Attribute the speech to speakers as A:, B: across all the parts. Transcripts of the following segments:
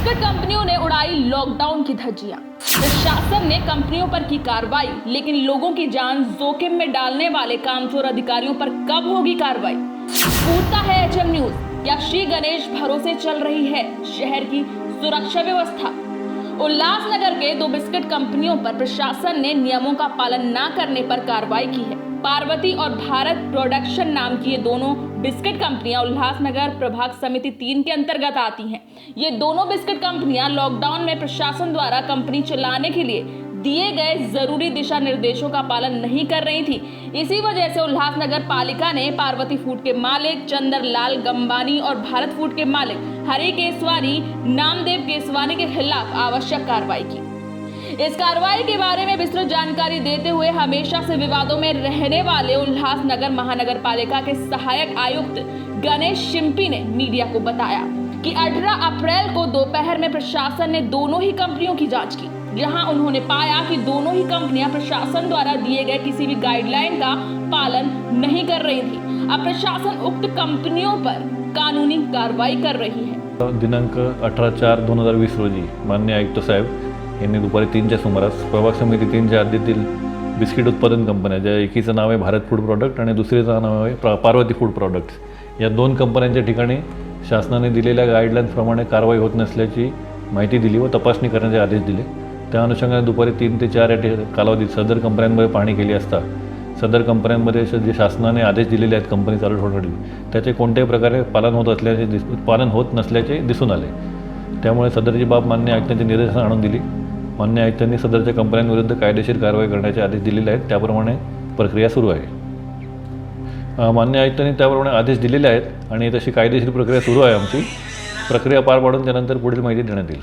A: Biscuit कंपनियों ने उड़ाई लॉकडाउन की धज्जियां। प्रशासन ने कंपनियों पर की कार्रवाई, लेकिन लोगों की जान जोखिम में डालने वाले कामचोर अधिकारियों पर कब होगी कार्रवाई? पूछता है एचएम न्यूज। क्या श्री गणेश भरोसे चल रही है शहर की सुरक्षा व्यवस्था? उल्लासनगर के 2 बिस्किट कंपनियों पर प्रशासन ने नियमों का पालन न करने पर कार्रवाई की है। पार्वती और भारत प्रोडक्शन नाम की ये दोनों बिस्किट कंपनियां उल्लासनगर प्रभाग समिति 3 के अंतर्गत आती हैं। ये दोनों बिस्किट कंपनियां लॉकडाउन में प्रशासन द्वारा कंपनी चलाने के लिए दिए गए जरूरी दिशा निर्देशों का पालन नहीं कर रही थी। इसी वजह से उल्लासनगर पालिका ने पार्वती फूड के मालिक चंद्रलाल गंबानी और भारत फूड के मालिक हरि केसवानी, नामदेव केसवानी के खिलाफ आवश्यक कार्रवाई की। इस कार्रवाई के बारे में विस्तृत जानकारी देते हुए हमेशा से विवादों में रहने वाले उल्लासनगर महानगर पालिका के सहायक आयुक्त गणेश शिंपी ने मीडिया को बताया कि 18 अप्रैल को दोपहर में प्रशासन ने दोनों ही कंपनियों की जांच की, जहां उन्होंने पाया कि दोनों ही कंपनियां प्रशासन द्वारा दिए गए किसी भी गाइडलाइन का पालन नहीं कर रही थी। अब प्रशासन उक्त कंपनियों पर कानूनी कार्रवाई कर रही है।
B: दिनांक 18/4/2020 रोजी माननीय आयुक्त साहेब यांनी दुपारी 3च्या सुमारास प्रभाग समिती 3च्या हद्दीतील बिस्किट उत्पादन कंपन्या, ज्या एकीचं नाव आहे भारत फूड प्रॉडक्ट आणि दुसरीचं नाव आहे पार्वती फूड प्रॉडक्ट्स, या 2 कंपन्यांच्या ठिकाणी शासनाने दिलेल्या गाईडलाईन्सप्रमाणे कारवाई होत नसल्याची माहिती दिली व तपासणी करण्याचे आदेश दिले। त्या अनुषंगाने दुपारी 3 ते 4 या कालावधीत सदर कंपन्यांमध्ये पाहणी केली असता सदर कंपन्यांमध्ये जे शासनाने आदेश दिलेले आहेत कंपनी चालू ठेवण्यासाठी त्याचे कोणत्याही प्रकारे पालन होत नसल्याचे दिसून आले। त्यामुळे सदरची बाब मान्य आयुक्तांच्या निर्देशन आणून दिली। मान्य आयुक्तांनी सदरच्या कंपन्यांविरुद्ध कायदेशीर कारवाई करण्याचे आदेश दिलेले आहेत, त्याप्रमाणे प्रक्रिया सुरू आहे। मान्य आयुक्तांनी त्याप्रमाणे आदेश दिलेले आहेत आणि तशी कायदेशीर प्रक्रिया सुरू आहे। आमची प्रक्रिया पार पाडून त्यानंतर पुढील माहिती देण्यात येईल।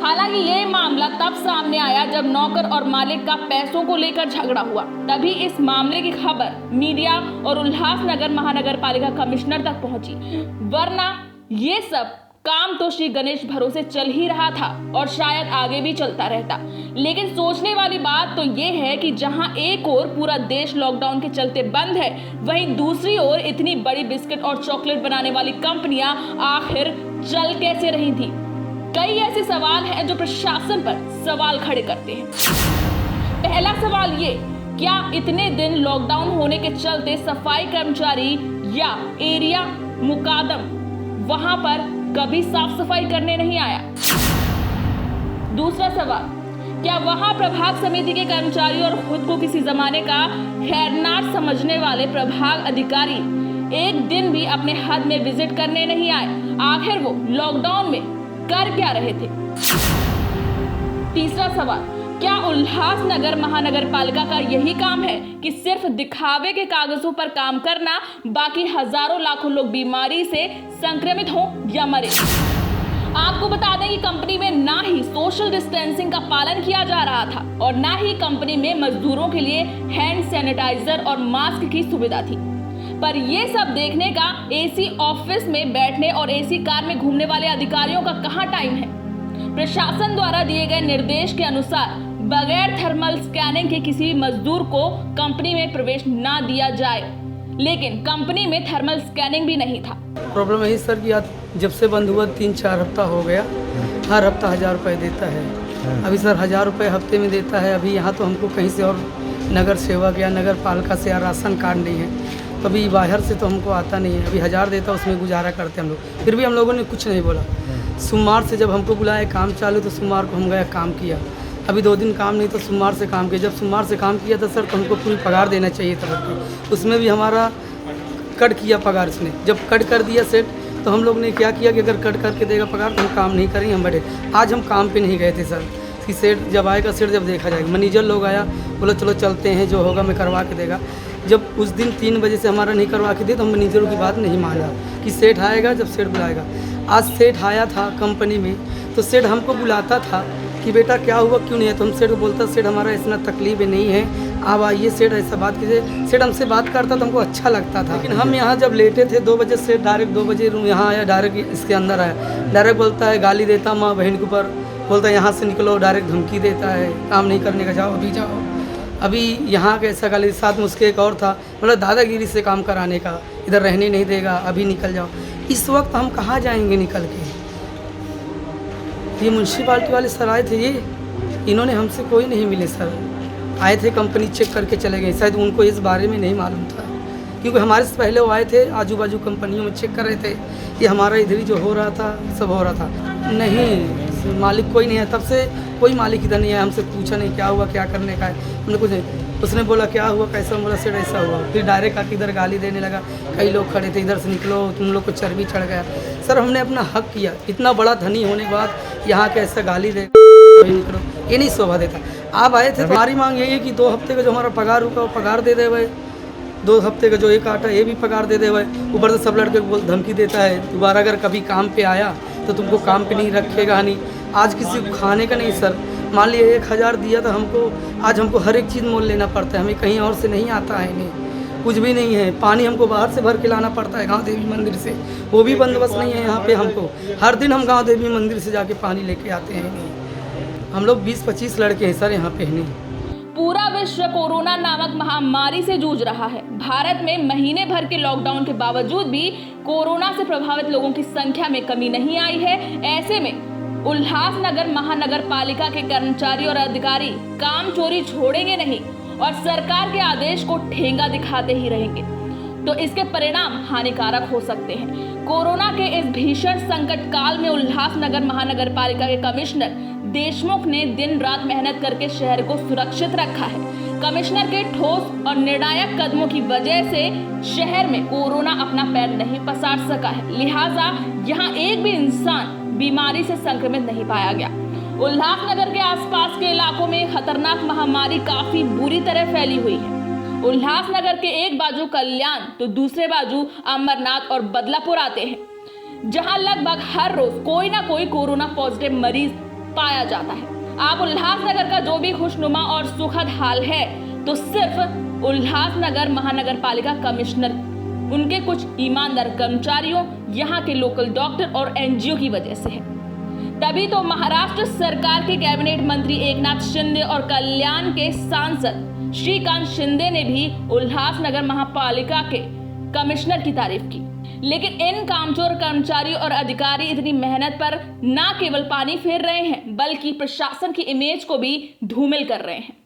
A: हालांकि ये मामला तब सामने आया जब नौकर और मालिक का पैसों को लेकर झगड़ा हुआ। तभी इस मामले की खबर मीडिया और उल्लासनगर महानगर पालिका कमिश्नर तक पहुंची, वरना ये सब काम तो श्री गणेश भरोसे चल ही रहा था और शायद आगे भी चलता रहता। लेकिन सोचने वाली बात तो ये है कि जहां एक ओर पूरा देश लॉकडाउन के चलते बंद है, वहीं दूसरी ओर इतनी बड़ी बिस्किट और चॉकलेट बनाने वाली कंपनियां आखिर चल कैसे रही थी? कई ऐसे सवाल हैं जो प्रशासन पर सवाल खड़े करते हैं। पहला सवाल ये, क्या इतने दिन लॉकडाउन होने के चलते सफाई कर्मचारी या एरिया मुकादम वहां पर कभी साफ सफाई करने नहीं आया? दूसरा सवाल, क्या वहां प्रभाग समिति के कर्मचारी और खुद को किसी जमाने का खैरनार समझने वाले प्रभाग अधिकारी एक दिन भी अपने हद में विजिट करने नहीं आए? आखिर वो लॉकडाउन में कर क्या रहे थे? तीसरा सवाल, क्या उल्लासनगर महानगर पालिका का यही काम है कि सिर्फ दिखावे के कागजों पर काम करना, बाकी हजारों लाखों लोग बीमारी से संक्रमित हों या मरे? आपको बता दें कि कंपनी में ना ही सोशल डिस्टेंसिंग का पालन किया जा रहा था और ना ही कंपनी में मजदूरों के लिए हैंड सैनिटाइजर और मास्क की सुविधा थी। पर ये सब देखने का एसी ऑफिस में बैठने और एसी कार में घूमने वाले अधिकारियों का कहाँ टाइम है? प्रशासन द्वारा दिए गए निर्देश के अनुसार बगैर थर्मल स्कैनिंग के किसी भी मजदूर को कंपनी में प्रवेश ना दिया जाए, लेकिन कंपनी में थर्मल स्कैनिंग भी नहीं था।
C: प्रॉब्लम यही सर कि आज जब से बंद हुआ 3-4 हफ्ता हो गया, हर हफ्ता 1000 रुपये देता है। अभी सर 1000 रुपये हफ्ते में देता है। अभी यहाँ तो हमको कहीं से और नगर सेवक या नगर पालिका से या राशन कार्ड नहीं है, कभी बाहर से तो हमको आता नहीं है। अभी 1000 देता, उसमें गुजारा करते हम लोग। फिर भी हम लोगों ने कुछ नहीं बोला। सोमवार से जब हमको बुलाया काम चालू, तो सोमवार को हम गए काम किया। अभी 2 दिन काम नहीं तो सोमवार से काम किया। जब सोमवार से काम किया था सर, तो हमको पूरी पगार देना चाहिए था। उसमें भी हमारा कट किया पगार इसने। जब कट कर दिया सेट, तो हम लोग ने क्या किया कि अगर कट करके देगा पगार तो हम काम नहीं करेंगे, हम बैठे। आज हम काम पे नहीं गए थे सर कि सेट जब आएगा, सेट जब देखा जाएगा। मैनेजर लोग आया, बोला चलो चलते हैं, जो होगा मैं करवा के देगा। जब उस दिन 3 बजे से हमारा नहीं करवा के दे, तो हम मैनेजरों की बात नहीं माना कि सेठ आएगा जब सेठ बुलाएगा। आज सेठ आया था कंपनी में, तो सेठ हमको बुलाता था कि बेटा क्या हुआ, क्यों नहीं है? तो हम सेठ को बोलता, सेठ हमारा इतना तकलीफ नहीं है, आप आइए सेठ, ऐसा बात कीजिए। सेठ हमसे बात करता तो हमको अच्छा लगता था। लेकिन हम यहाँ जब लेटे थे 2 बजे से, डायरेक्ट 2 बजे रूम यहाँ आया, डायरेक्ट इसके अंदर आया। डायरेक्ट बोलता है, गाली देता माँ बहन के ऊपर, बोलता है यहाँ से निकलो, डायरेक्ट धमकी देता है, काम नहीं करने का, जाओ अभी जाओ। अभी यहाँ कैसा गाली, साथ में उसके एक और था, मतलब दादागिरी से काम कराने का, इधर रहने नहीं देगा, अभी निकल जाओ। इस वक्त हम कहाँ जाएंगे निकल के? ये म्यूनसिपाल्टी वाले सर आए थे, ये इन्होंने हमसे कोई नहीं मिले सर। आए थे, कंपनी चेक करके चले गए। शायद उनको इस बारे में नहीं मालूम था, क्योंकि हमारे से पहले वो आए थे, आजू बाजू कंपनियों में चेक कर रहे थे। ये हमारा इधर ही जो हो रहा था सब हो रहा था। नहीं, मालिक कोई नहीं है, तब से कोई मालिक इधर नहीं है। हमसे पूछा नहीं क्या हुआ, क्या करने का है, हमने कुछ नहीं। उसने बोला क्या हुआ, कैसा, बोला सेठ ऐसा हुआ। फिर डायरेक्ट आके इधर गाली देने लगा। कई लोग खड़े थे, इधर से निकलो, तुम लोग को चर्बी चढ़ गया। सर हमने अपना हक किया, इतना बड़ा धनी होने के बाद यहाँ के ऐसा गाली दे निकलो, ये नहीं शोभा देता। आप आए थे, हमारी मांग यही है कि 2 हफ्ते का जो हमारा पगार रुका वो पगार दे दे भाई। 2 हफ्ते का जो एक आटा ये भी पगार दे दे भाई। ऊपर से सब लड़के को धमकी देता है, दोबारा अगर कभी काम पे आया तो तुमको काम पे नहीं रखेगा। नहीं, आज किसी को खाने का नहीं सर, मान लिया 1000 दिया था हमको, आज हमको हर एक चीज़ मोल लेना पड़ता है। हमें कहीं और से नहीं आता है, नहीं कुछ भी नहीं है। पानी हमको बाहर से भर के लाना पड़ता है गांव देवी मंदिर से, वो भी बंदोबस्त नहीं है यहाँ पे हमको। हर दिन हम गांव देवी मंदिर से जाके पानी लेके आते हैं। नहीं, हम लोग 20-25 लड़के हैं सर यहाँ पे। नहीं,
A: पूरा विश्व कोरोना नामक महामारी से जूझ रहा है। भारत में महीने भर के लॉकडाउन के बावजूद भी कोरोना से प्रभावित लोगों की संख्या में कमी नहीं आई है। ऐसे में उल्लासनगर महानगर पालिका के कर्मचारी और अधिकारी काम चोरी छोड़ेंगे नहीं और सरकार के आदेश को ठेंगा दिखाते ही रहेंगे, तो इसके परिणाम हानिकारक हो सकते हैं। कोरोना के इस भीषण संकट काल में उल्लासनगर महानगर पालिका के कमिश्नर देशमुख ने दिन रात मेहनत करके शहर को सुरक्षित रखा है। कमिश्नर के ठोस और निर्णायक कदमों की वजह से शहर में कोरोना अपना पैर नहीं पसार सका है, लिहाजा यहाँ एक भी इंसान बीमारी से संक्रमित नहीं पाया गया। उल्लासनगर के आसपास के इलाकों में खतरनाक महामारी काफी बुरी तरह फैली हुई है। उल्लासनगर के एक बाजू कल्याण तो दूसरे बाजू अमरनाथ और बदलापुर आते हैं, जहां लगभग हर रोज कोई ना कोई कोरोना पॉजिटिव मरीज पाया जाता है। आप उल्लासनगर का जो भी खुशनुमा और सुखद हाल है तो सिर्फ उल्लासनगर महानगर पालिका कमिश्नर, उनके कुछ ईमानदार कर्मचारियों, यहाँ के लोकल डॉक्टर और एनजीओ की वजह से है। तभी तो महाराष्ट्र सरकार के कैबिनेट मंत्री एकनाथ शिंदे और कल्याण के सांसद श्रीकांत शिंदे ने भी उल्लासनगर महापालिका के कमिश्नर की तारीफ की। लेकिन इन कामचोर कर्मचारी और अधिकारी इतनी मेहनत पर न केवल पानी फेर रहे हैं बल्कि प्रशासन की इमेज को भी धूमिल कर रहे हैं।